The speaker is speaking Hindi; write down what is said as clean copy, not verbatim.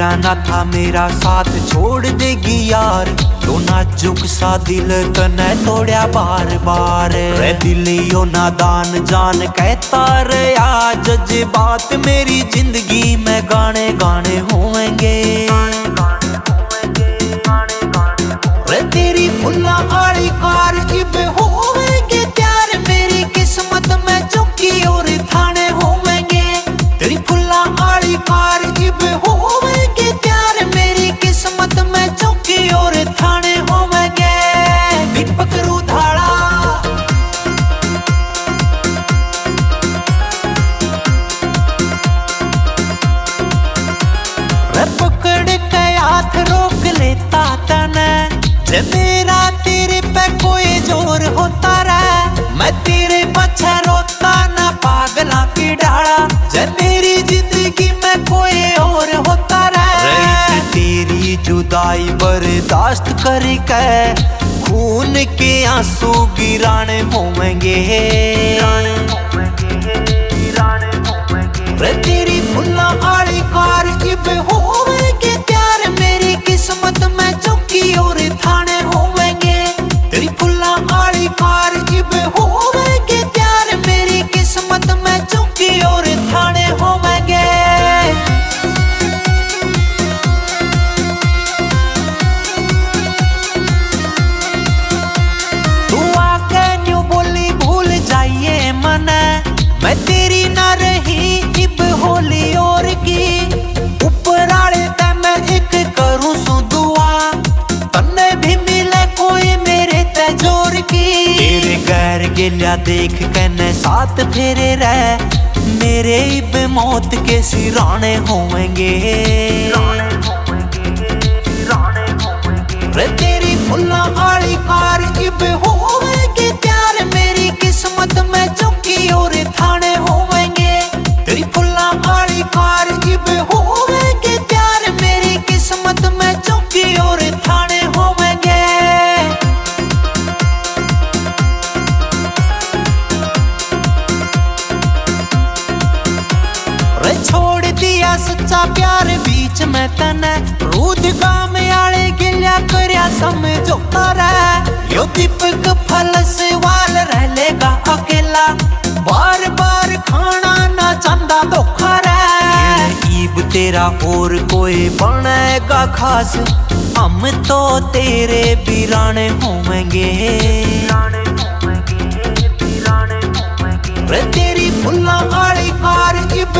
सोचा ना था मेरा साथ छोड़ देगी यार, तो नाजुक सा दिल तने तोड़ा बार बार। रे दिल यो नादान जान कहता रहा, जज्बात मेरी जिंदगी में गाने गाने होंगे। रे तेरी फुल्ला आली कार इब होवेंगे त्यार, मेरी किस्मत में चौकी और थाने होवेंगे। तेरी फुल्ला आली कार इब होवेंगे त्यार, मेरी किस्मत में चौकी और थाने होवेंगे। दीपक रूधाड़ा रे पकड़ के हाथ रोक लेता तने, जे मेरा तेरे पे कोई जोर होता रहे, मैं तेरे पीछे रोता ना पागला की डाला। जे मेरी जिंदगी में कोई और होता रहे, तेरी जुदाई बर्दाश्त करके खून के आंसू गिराने होंगे। रे तेरी फुल्ला आली कार इब होवेंगे त्यार, मेरी किस्मत में चौकी और थाने होवेंगे। तेरी फुल्ला आली कार इब होवेंगे त्यार, मेरी किस्मत में चौकी और थाने होवेंगे। तू आके न्यू बोली भूल जाइए मने, मैं तेरी ना रही इब होली और की। ऊपर आले ते मैं एक करूं सु दुआ, तन्ने भी मिले कोई मेरे ते जोर की। तेरे गैर गिल्या देख के साथ फेरे रह, मेरे इब मौत के सिराने होंगे। रे तेरी फुल्ला आली कार इब होवेंगे त्यार, मेरी किस्मत में चौकी और थाने होवेंगे। तेरी फुल्ला आली कार इब होवेंगे त्यार, मेरी किस्मत में चौकी और थाने होवेंगे। रे छोड़ दिया सच्चा प्यार बीच में तने, रूद गाम आले गिल्या करया समझौता रहे। यो दीपक फल से वाल रह लेगा अकेला, बार बार खाना ना चांदा धोखा रहे। ईब तेरा और कोई बनेगा खास, हम तो तेरे बीराने होंगे। रे तेरी फुल्ला आली कार इब